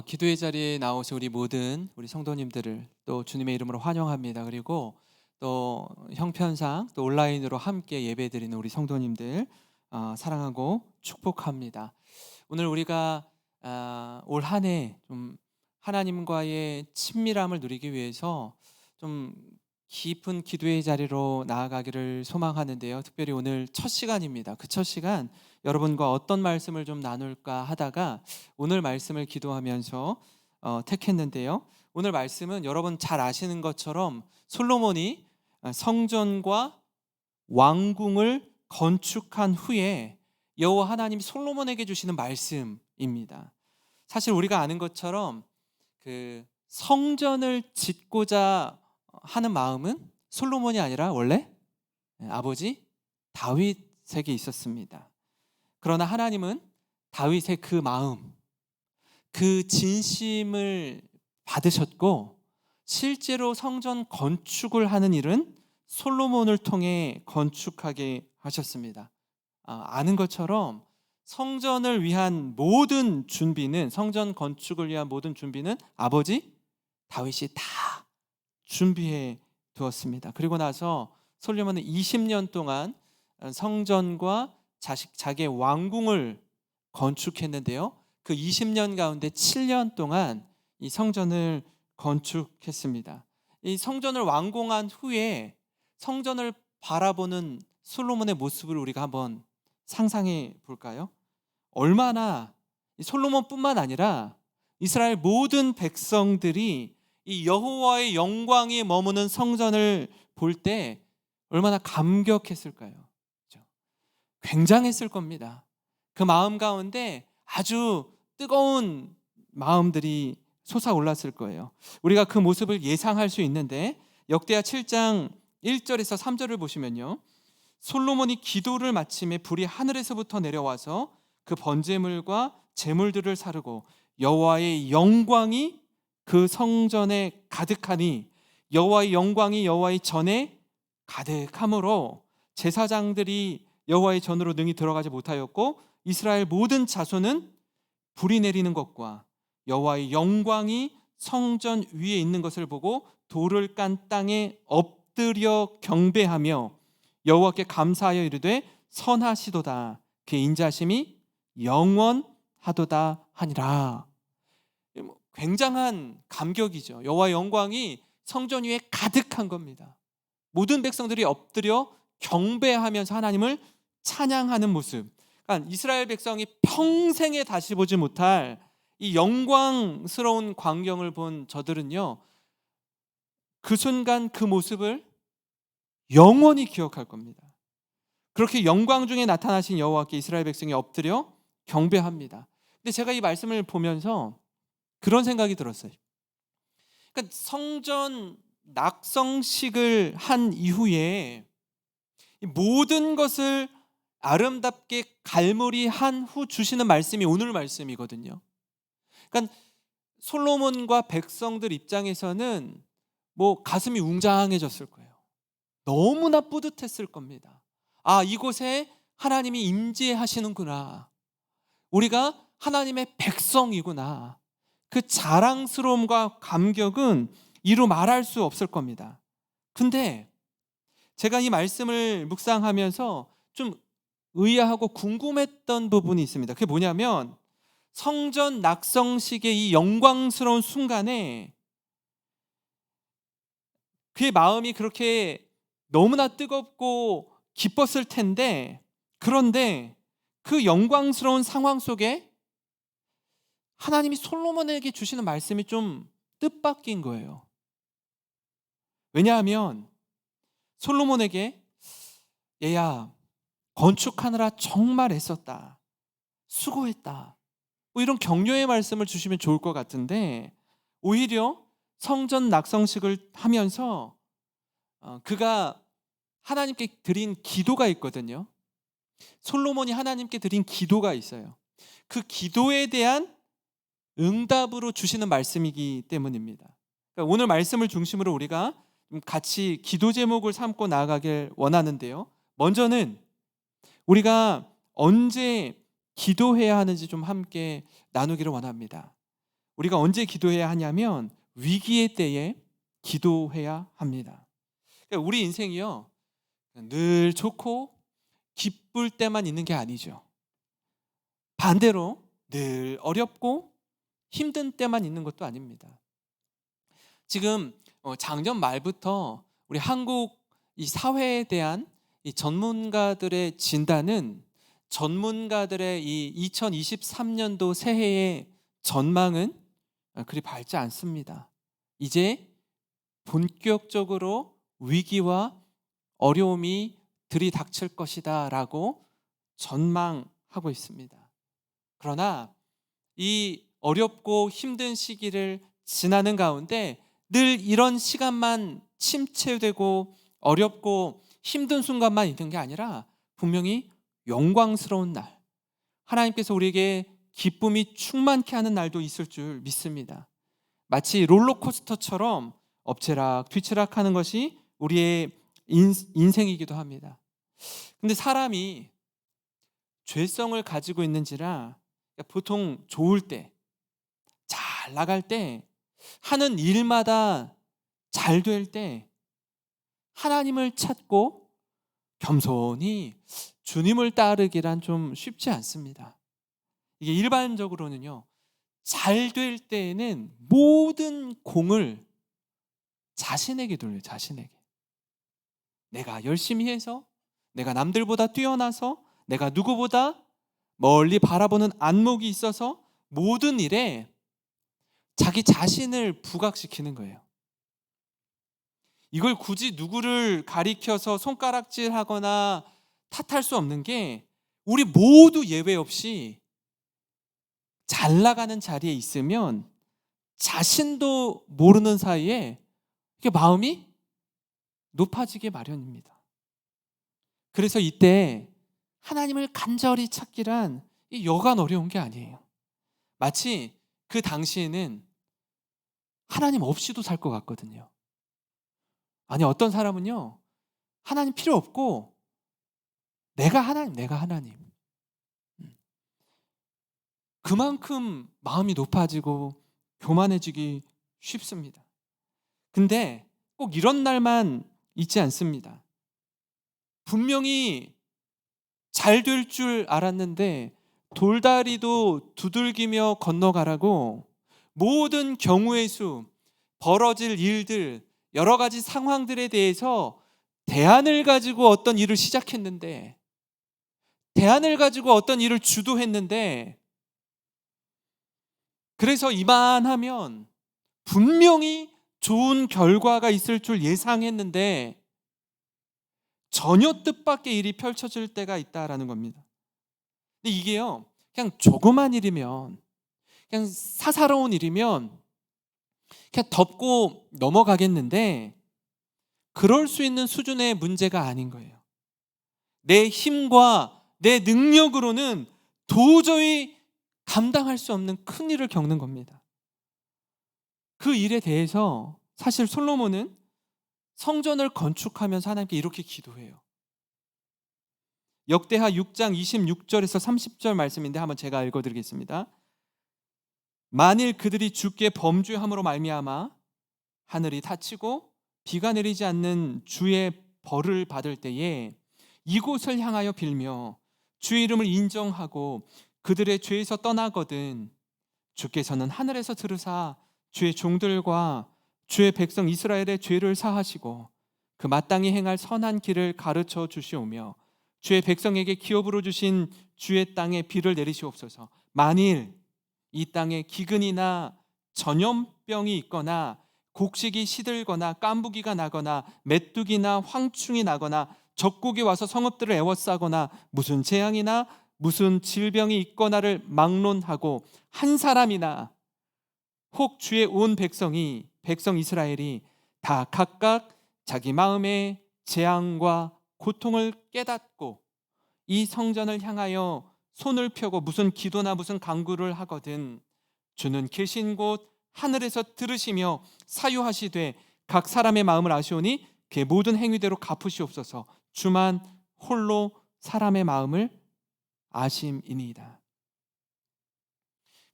기도의 자리에 나오신 우리 모든 우리 성도님들을 또 주님의 이름으로 환영합니다. 그리고 또 형편상 또 온라인으로 함께 예배드리는 우리 성도님들 사랑하고 축복합니다. 오늘 우리가 올 한 해 좀 하나님과의 친밀함을 누리기 위해서 좀 깊은 기도의 자리로 나아가기를 소망하는데요. 특별히 오늘 첫 시간입니다. 그 첫 시간 여러분과 어떤 말씀을 좀 나눌까 하다가 오늘 말씀을 기도하면서 택했는데요. 오늘 말씀은 여러분 잘 아시는 것처럼 솔로몬이 성전과 왕궁을 건축한 후에 여호와 하나님이 솔로몬에게 주시는 말씀입니다. 사실 우리가 아는 것처럼 그 성전을 짓고자 하는 마음은 솔로몬이 아니라 원래 아버지 다윗에게 있었습니다. 그러나 하나님은 다윗의 그 마음, 그 진심을 받으셨고 실제로 성전 건축을 하는 일은 솔로몬을 통해 건축하게 하셨습니다. 아는 것처럼 성전을 위한 모든 준비는, 성전 건축을 위한 모든 준비는 아버지 다윗이 다 준비해 두었습니다. 그리고 나서 솔로몬은 20년 동안 성전과 자기의 왕궁을 건축했는데요. 그 20년 가운데 7년 동안 이 성전을 건축했습니다. 이 성전을 완공한 후에 성전을 바라보는 솔로몬의 모습을 우리가 한번 상상해 볼까요? 얼마나 솔로몬뿐만 아니라 이스라엘 모든 백성들이 이 여호와의 영광이 머무는 성전을 볼 때 얼마나 감격했을까요? 그렇죠? 굉장했을 겁니다. 그 마음 가운데 아주 뜨거운 마음들이 솟아올랐을 거예요. 우리가 그 모습을 예상할 수 있는데 역대하 7장 1절에서 3절을 보시면요, 솔로몬이 기도를 마침에 불이 하늘에서부터 내려와서 그 번제물과 제물들을 사르고 여호와의 영광이 그 성전에 가득하니 여호와의 영광이 여호와의 전에 가득함으로 제사장들이 여호와의 전으로 능히 들어가지 못하였고 이스라엘 모든 자손은 불이 내리는 것과 여호와의 영광이 성전 위에 있는 것을 보고 돌을 깐 땅에 엎드려 경배하며 여호와께 감사하여 이르되 선하시도다 그의 인자심이 영원하도다 하니라. 굉장한 감격이죠. 여호와의 영광이 성전 위에 가득한 겁니다. 모든 백성들이 엎드려 경배하면서 하나님을 찬양하는 모습. 그러니까 이스라엘 백성이 평생에 다시 보지 못할 이 영광스러운 광경을 본 저들은요, 그 순간 그 모습을 영원히 기억할 겁니다. 그렇게 영광 중에 나타나신 여호와께 이스라엘 백성이 엎드려 경배합니다. 근데 제가 이 말씀을 보면서 그런 생각이 들었어요. 그러니까 성전 낙성식을 한 이후에 모든 것을 아름답게 갈무리한 후 주시는 말씀이 오늘 말씀이거든요. 그러니까 솔로몬과 백성들 입장에서는 가슴이 웅장해졌을 거예요. 너무나 뿌듯했을 겁니다. 이곳에 하나님이 임재하시는구나. 우리가 하나님의 백성이구나. 그 자랑스러움과 감격은 이루 말할 수 없을 겁니다. 근데 제가 이 말씀을 묵상하면서 좀 의아하고 궁금했던 부분이 있습니다. 그게 뭐냐면 성전 낙성식의 이 영광스러운 순간에 그의 마음이 그렇게 너무나 뜨겁고 기뻤을 텐데, 그런데 그 영광스러운 상황 속에 하나님이 솔로몬에게 주시는 말씀이 좀 뜻밖인 거예요. 왜냐하면 솔로몬에게 얘야 건축하느라 정말 애썼다, 수고했다, 이런 격려의 말씀을 주시면 좋을 것 같은데 오히려 성전 낙성식을 하면서 그가 하나님께 드린 기도가 있거든요. 솔로몬이 하나님께 드린 기도가 있어요. 그 기도에 대한 응답으로 주시는 말씀이기 때문입니다. 그러니까 오늘 말씀을 중심으로 우리가 같이 기도 제목을 삼고 나아가길 원하는데요. 먼저는 우리가 언제 기도해야 하는지 좀 함께 나누기를 원합니다. 우리가 언제 기도해야 하냐면 위기의 때에 기도해야 합니다. 그러니까 우리 인생이요, 늘 좋고 기쁠 때만 있는 게 아니죠. 반대로 늘 어렵고 힘든 때만 있는 것도 아닙니다. 지금 작년 말부터 우리 한국 이 사회에 대한 이 전문가들의 진단은, 전문가들의 이 2023년도 새해의 전망은 그리 밝지 않습니다. 이제 본격적으로 위기와 어려움이 들이닥칠 것이다 라고 전망하고 있습니다. 그러나 이 어렵고 힘든 시기를 지나는 가운데 늘 이런 시간만 침체되고 어렵고 힘든 순간만 있는 게 아니라 분명히 영광스러운 날, 하나님께서 우리에게 기쁨이 충만케 하는 날도 있을 줄 믿습니다. 마치 롤러코스터처럼 엎치락 뒤치락 하는 것이 우리의 인생이기도 합니다. 근데 사람이 죄성을 가지고 있는지라 보통 좋을 때, 잘 나갈 때, 하는 일마다 잘 될 때 하나님을 찾고 겸손히 주님을 따르기란 좀 쉽지 않습니다. 이게 일반적으로는요, 잘 될 때에는 모든 공을 자신에게 돌려요. 자신에게. 내가 열심히 해서, 내가 남들보다 뛰어나서, 내가 누구보다 멀리 바라보는 안목이 있어서 모든 일에 자기 자신을 부각시키는 거예요. 이걸 굳이 누구를 가리켜서 손가락질하거나 탓할 수 없는 게, 우리 모두 예외 없이 잘 나가는 자리에 있으면 자신도 모르는 사이에 이게 마음이 높아지게 마련입니다. 그래서 이때 하나님을 간절히 찾기란 이 여간 어려운 게 아니에요. 마치 그 당시에는 하나님 없이도 살 것 같거든요. 아니, 어떤 사람은요, 하나님 필요 없고 내가 하나님. 그만큼 마음이 높아지고 교만해지기 쉽습니다. 근데 꼭 이런 날만 있지 않습니다. 분명히 잘 될 줄 알았는데 돌다리도 두들기며 건너가라고 모든 경우의 수, 벌어질 일들, 여러 가지 상황들에 대해서 대안을 가지고 어떤 일을 시작했는데, 대안을 가지고 어떤 일을 주도했는데, 그래서 이만하면 분명히 좋은 결과가 있을 줄 예상했는데 전혀 뜻밖의 일이 펼쳐질 때가 있다라는 겁니다. 근데 이게요, 그냥 조그만 일이면, 그냥 사사로운 일이면 그냥 덮고 넘어가겠는데, 그럴 수 있는 수준의 문제가 아닌 거예요. 내 힘과 내 능력으로는 도저히 감당할 수 없는 큰 일을 겪는 겁니다. 그 일에 대해서 사실 솔로몬은 성전을 건축하면서 하나님께 이렇게 기도해요. 역대하 6장 26절에서 30절 말씀인데 한번 제가 읽어드리겠습니다. 만일 그들이 주께 범죄함으로 말미암아 하늘이 닫히고 비가 내리지 않는 주의 벌을 받을 때에 이곳을 향하여 빌며 주의 이름을 인정하고 그들의 죄에서 떠나거든 주께서는 하늘에서 들으사 주의 종들과 주의 백성 이스라엘의 죄를 사하시고 그 마땅히 행할 선한 길을 가르쳐 주시오며 주의 백성에게 기업으로 주신 주의 땅에 비를 내리시옵소서. 만일 이 땅에 기근이나 전염병이 있거나 곡식이 시들거나 깐부기가 나거나 메뚜기나 황충이 나거나 적국이 와서 성읍들을 에워싸거나 무슨 재앙이나 무슨 질병이 있거나를 막론하고 한 사람이나 혹 주의 온 백성이 백성 이스라엘이 다 각각 자기 마음의 재앙과 고통을 깨닫고 이 성전을 향하여 손을 펴고 무슨 기도나 무슨 간구를 하거든 주는 계신 곳 하늘에서 들으시며 사유하시되 각 사람의 마음을 아시오니 그의 모든 행위대로 갚으시옵소서. 주만 홀로 사람의 마음을 아심이니이다.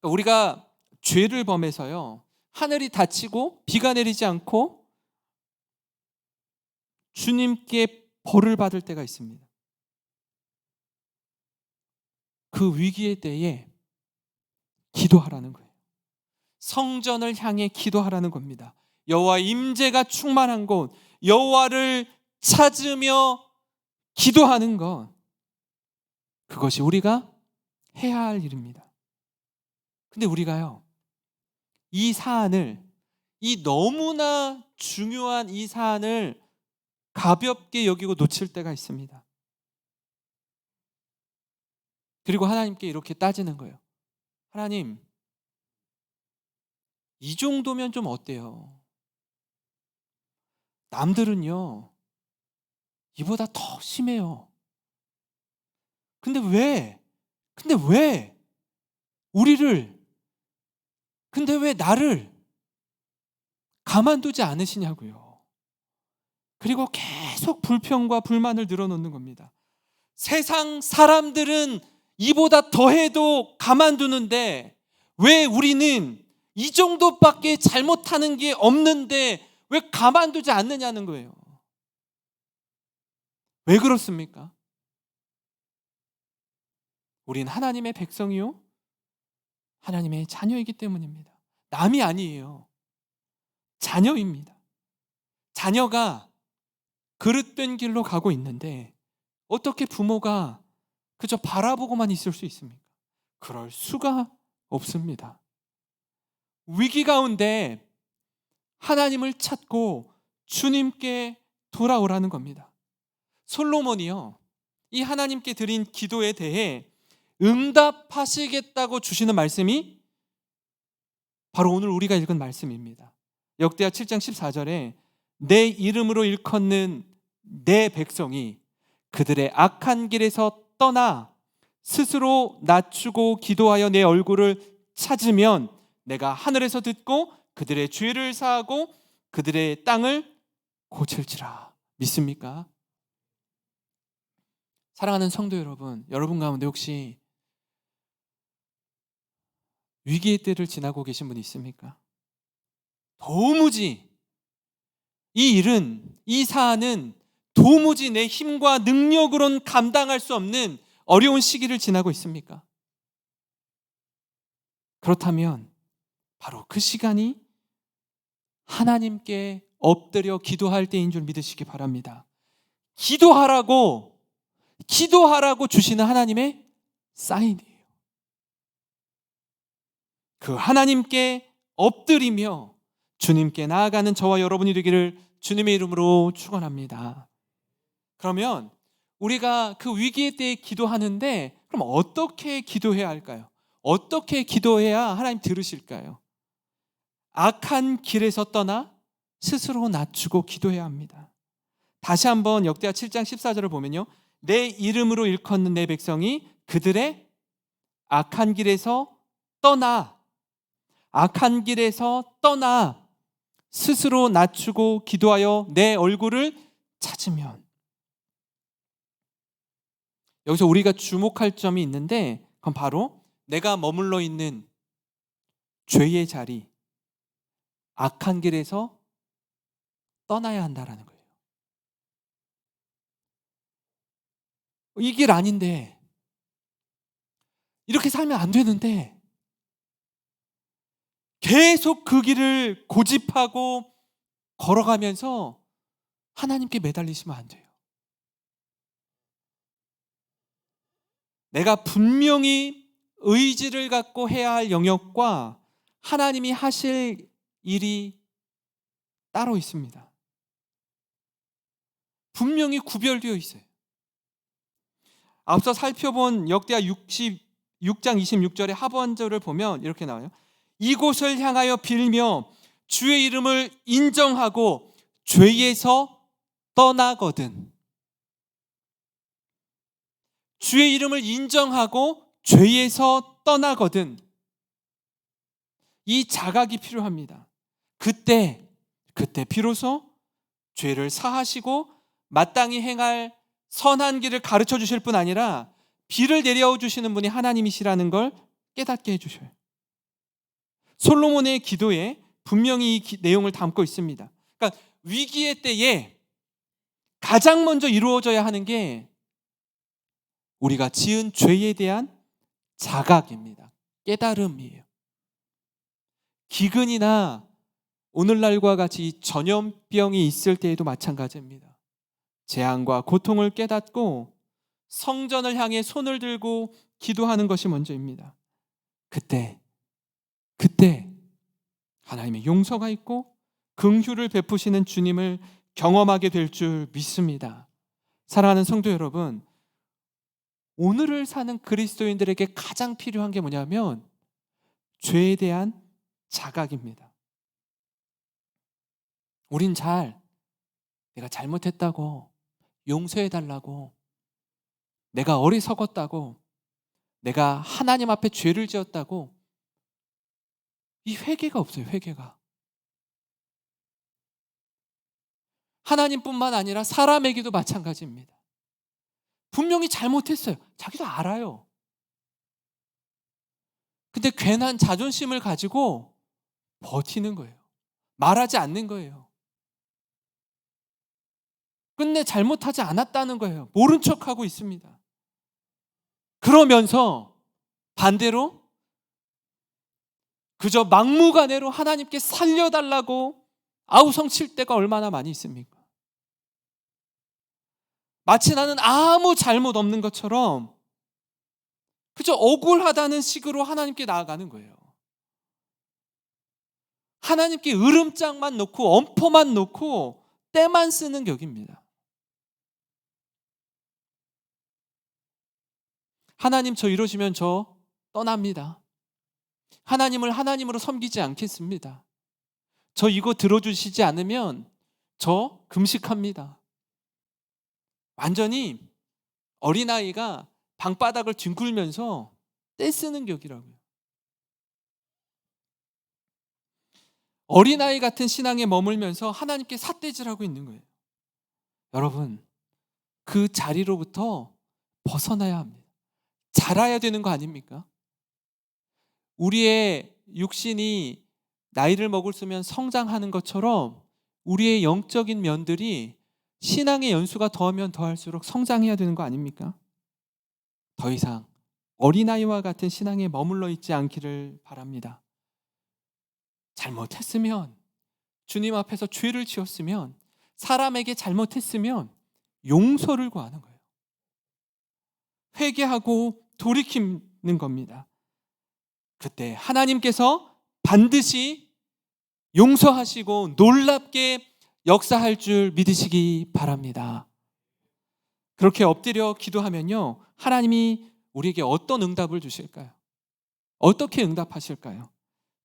우리가 죄를 범해서요, 하늘이 닫히고 비가 내리지 않고 주님께 벌을 받을 때가 있습니다. 그 위기의 때에 기도하라는 거예요. 성전을 향해 기도하라는 겁니다. 여호와의 임재가 충만한 곳, 여호와를 찾으며 기도하는 것, 그것이 우리가 해야 할 일입니다. 근데 우리가요, 이 사안을, 이 너무나 중요한 이 사안을 가볍게 여기고 놓칠 때가 있습니다. 그리고 하나님께 이렇게 따지는 거예요. 하나님, 이 정도면 좀 어때요? 남들은요, 이보다 더 심해요. 근데 왜 우리를, 근데 왜 나를 가만두지 않으시냐고요. 그리고 계속 불평과 불만을 늘어놓는 겁니다. 세상 사람들은 이보다 더해도 가만두는데 왜 우리는 이 정도밖에 잘못하는 게 없는데 왜 가만두지 않느냐는 거예요. 왜 그렇습니까? 우린 하나님의 백성이요, 하나님의 자녀이기 때문입니다. 남이 아니에요. 자녀입니다. 자녀가 그릇된 길로 가고 있는데 어떻게 부모가 그저 바라보고만 있을 수 있습니까? 그럴 수가 없습니다. 위기 가운데 하나님을 찾고 주님께 돌아오라는 겁니다. 솔로몬이요, 이 하나님께 드린 기도에 대해 응답하시겠다고 주시는 말씀이 바로 오늘 우리가 읽은 말씀입니다. 역대하 7장 14절에 내 이름으로 일컫는 내 백성이 그들의 악한 길에서 떠나 스스로 낮추고 기도하여 내 얼굴을 찾으면 내가 하늘에서 듣고 그들의 죄를 사하고 그들의 땅을 고칠지라. 믿습니까? 사랑하는 성도 여러분, 여러분 가운데 혹시 위기의 때를 지나고 계신 분이 있습니까? 도무지 이 사안은 도무지 내 힘과 능력으론 감당할 수 없는 어려운 시기를 지나고 있습니까? 그렇다면 바로 그 시간이 하나님께 엎드려 기도할 때인 줄 믿으시기 바랍니다. 기도하라고 주시는 하나님의 사인이에요. 그 하나님께 엎드리며 주님께 나아가는 저와 여러분이 되기를 주님의 이름으로 축원합니다. 그러면 우리가 그 위기의 때에 기도하는데 그럼 어떻게 기도해야 할까요? 어떻게 기도해야 하나님 들으실까요? 악한 길에서 떠나 스스로 낮추고 기도해야 합니다. 다시 한번 역대하 7장 14절을 보면요, 내 이름으로 일컫는 내 백성이 그들의 악한 길에서 떠나 스스로 낮추고 기도하여 내 얼굴을 찾으면. 여기서 우리가 주목할 점이 있는데 그건 바로 내가 머물러 있는 죄의 자리, 악한 길에서 떠나야 한다라는 거예요. 이 길 아닌데, 이렇게 살면 안 되는데 계속 그 길을 고집하고 걸어가면서 하나님께 매달리시면 안 돼요. 내가 분명히 의지를 갖고 해야 할 영역과 하나님이 하실 일이 따로 있습니다. 분명히 구별되어 있어요. 앞서 살펴본 역대하 6장 26절의 하반절을 보면 이렇게 나와요. 이곳을 향하여 빌며 주의 이름을 인정하고 죄에서 떠나거든. 주의 이름을 인정하고 죄에서 떠나거든. 이 자각이 필요합니다. 그때 비로소 죄를 사하시고 마땅히 행할 선한 길을 가르쳐 주실 뿐 아니라 비를 내려 주시는 분이 하나님이시라는 걸 깨닫게 해주셔요. 솔로몬의 기도에 분명히 이 내용을 담고 있습니다. 그러니까 위기의 때에 가장 먼저 이루어져야 하는 게 우리가 지은 죄에 대한 자각입니다. 깨달음이에요. 기근이나 오늘날과 같이 전염병이 있을 때에도 마찬가지입니다. 재앙과 고통을 깨닫고 성전을 향해 손을 들고 기도하는 것이 먼저입니다. 그때 하나님의 용서가 있고 긍휼을 베푸시는 주님을 경험하게 될 줄 믿습니다. 사랑하는 성도 여러분, 오늘을 사는 그리스도인들에게 가장 필요한 게 뭐냐면 죄에 대한 자각입니다. 우린 내가 잘못했다고, 용서해달라고, 내가 어리석었다고, 내가 하나님 앞에 죄를 지었다고, 이 회개가 없어요. 회개가. 하나님뿐만 아니라 사람에게도 마찬가지입니다. 분명히 잘못했어요. 자기도 알아요. 근데 괜한 자존심을 가지고 버티는 거예요. 말하지 않는 거예요. 끝내 잘못하지 않았다는 거예요. 모른 척하고 있습니다. 그러면서 반대로 그저 막무가내로 하나님께 살려달라고 아우성칠 때가 얼마나 많이 있습니까? 마치 나는 아무 잘못 없는 것처럼 그저 억울하다는 식으로 하나님께 나아가는 거예요. 하나님께 으름장만 놓고 엄포만 놓고 때만 쓰는 격입니다. 하나님 저 이러시면 저 떠납니다. 하나님을 하나님으로 섬기지 않겠습니다. 저 이거 들어주시지 않으면 저 금식합니다. 완전히 어린아이가 방바닥을 뒹굴면서 떼쓰는 격이라고요. 어린아이 같은 신앙에 머물면서 하나님께 삿대질하고 있는 거예요. 여러분, 그 자리로부터 벗어나야 합니다. 자라야 되는 거 아닙니까? 우리의 육신이 나이를 먹을수록 성장하는 것처럼 우리의 영적인 면들이 신앙의 연수가 더하면 더할수록 성장해야 되는 거 아닙니까? 더 이상 어린아이와 같은 신앙에 머물러 있지 않기를 바랍니다. 잘못했으면, 주님 앞에서 죄를 지었으면, 사람에게 잘못했으면 용서를 구하는 거예요. 회개하고 돌이키는 겁니다. 그때 하나님께서 반드시 용서하시고 놀랍게 역사할 줄 믿으시기 바랍니다. 그렇게 엎드려 기도하면요, 하나님이 우리에게 어떤 응답을 주실까요? 어떻게 응답하실까요?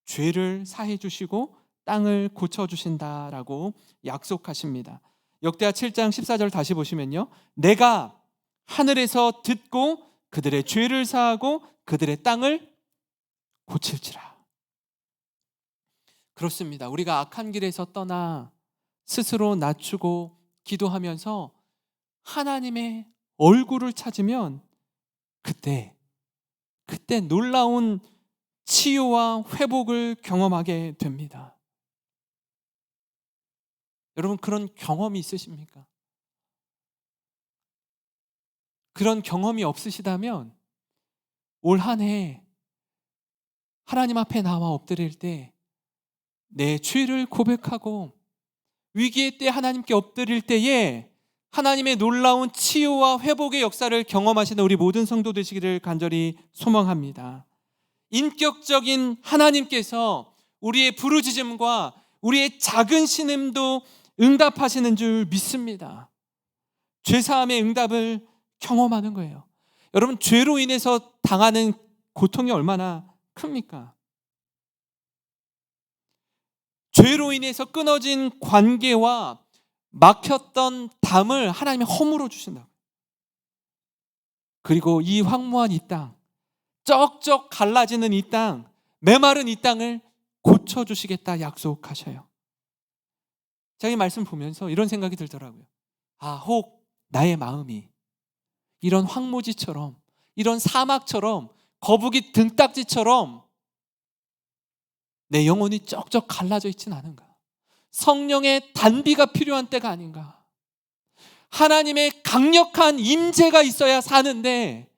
죄를 사해 주시고 땅을 고쳐 주신다라고 약속하십니다. 역대하 7장 14절 다시 보시면요, 내가 하늘에서 듣고 그들의 죄를 사하고 그들의 땅을 고칠지라. 그렇습니다. 우리가 악한 길에서 떠나 스스로 낮추고 기도하면서 하나님의 얼굴을 찾으면 그때 놀라운 치유와 회복을 경험하게 됩니다. 여러분, 그런 경험이 있으십니까? 그런 경험이 없으시다면 올 한 해 하나님 앞에 나와 엎드릴 때 내 죄를 고백하고 위기의 때 하나님께 엎드릴 때에 하나님의 놀라운 치유와 회복의 역사를 경험하시는 우리 모든 성도 되시기를 간절히 소망합니다. 인격적인 하나님께서 우리의 부르짖음과 우리의 작은 신음도 응답하시는 줄 믿습니다. 죄사함의 응답을 경험하는 거예요. 여러분, 죄로 인해서 당하는 고통이 얼마나 큽니까? 죄로 인해서 끊어진 관계와 막혔던 담을 하나님이 허물어 주신다고. 그리고 이 황무한 이 땅, 쩍쩍 갈라지는 이 땅, 메마른 이 땅을 고쳐주시겠다 약속하셔요. 제가 이 말씀 보면서 이런 생각이 들더라고요. 혹 나의 마음이 이런 황무지처럼, 이런 사막처럼, 거북이 등딱지처럼 내 영혼이 쩍쩍 갈라져 있진 않은가? 성령의 단비가 필요한 때가 아닌가? 하나님의 강력한 임재가 있어야 사는데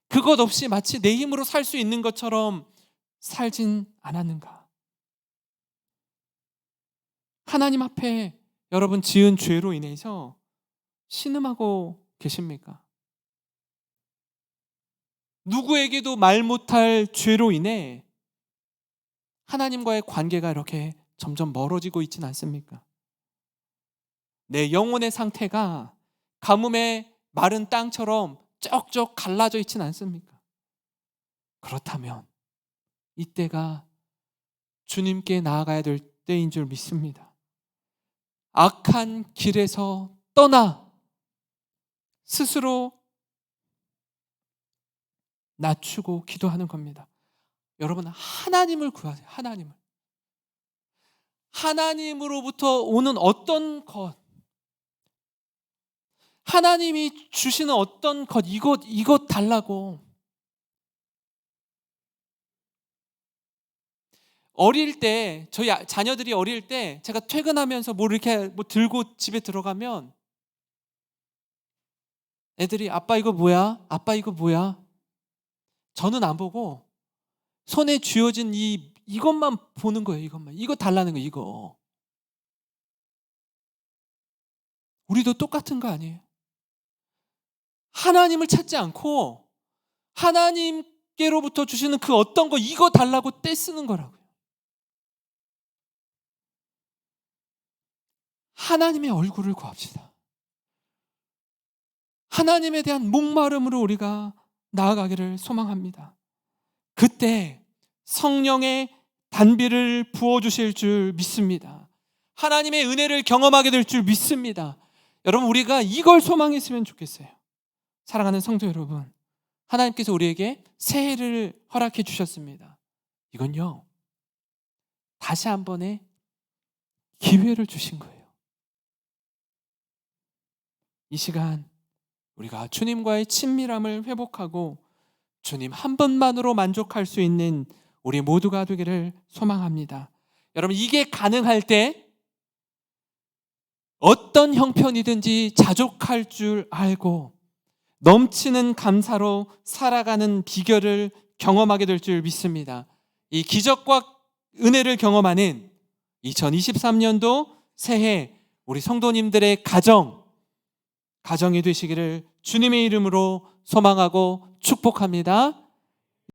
그것 없이 마치 내 힘으로 살 수 있는 것처럼 살진 않았는가? 하나님 앞에 여러분 지은 죄로 인해서 신음하고 계십니까? 누구에게도 말 못할 죄로 인해 하나님과의 관계가 이렇게 점점 멀어지고 있지는 않습니까? 내 영혼의 상태가 가뭄에 마른 땅처럼 쩍쩍 갈라져 있지는 않습니까? 그렇다면 이때가 주님께 나아가야 될 때인 줄 믿습니다. 악한 길에서 떠나 스스로 낮추고 기도하는 겁니다. 여러분, 하나님을 구하세요. 하나님으로부터 오는 어떤 것, 하나님이 주시는 어떤 것, 이것 달라고. 어릴 때, 저희 자녀들이 어릴 때 제가 퇴근하면서 뭐 이렇게 들고 집에 들어가면 애들이 아빠 이거 뭐야? 아빠 이거 뭐야? 저는 안 보고 손에 쥐어진 이것만 보는 거예요. 이거 달라는 거, 이거. 우리도 똑같은 거 아니에요? 하나님을 찾지 않고 하나님께로부터 주시는 그 어떤 거, 이거 달라고 떼쓰는 거라고요. 하나님의 얼굴을 구합시다. 하나님에 대한 목마름으로 우리가 나아가기를 소망합니다. 그때 성령의 단비를 부어주실 줄 믿습니다. 하나님의 은혜를 경험하게 될 줄 믿습니다. 여러분, 우리가 이걸 소망했으면 좋겠어요. 사랑하는 성도 여러분, 하나님께서 우리에게 새해를 허락해 주셨습니다. 이건요, 다시 한 번의 기회를 주신 거예요. 이 시간 우리가 주님과의 친밀함을 회복하고 주님 한 분만으로 만족할 수 있는 우리 모두가 되기를 소망합니다. 여러분, 이게 가능할 때 어떤 형편이든지 자족할 줄 알고 넘치는 감사로 살아가는 비결을 경험하게 될 줄 믿습니다. 이 기적과 은혜를 경험하는 2023년도 새해 우리 성도님들의 가정이 되시기를 주님의 이름으로 소망하고 축복합니다.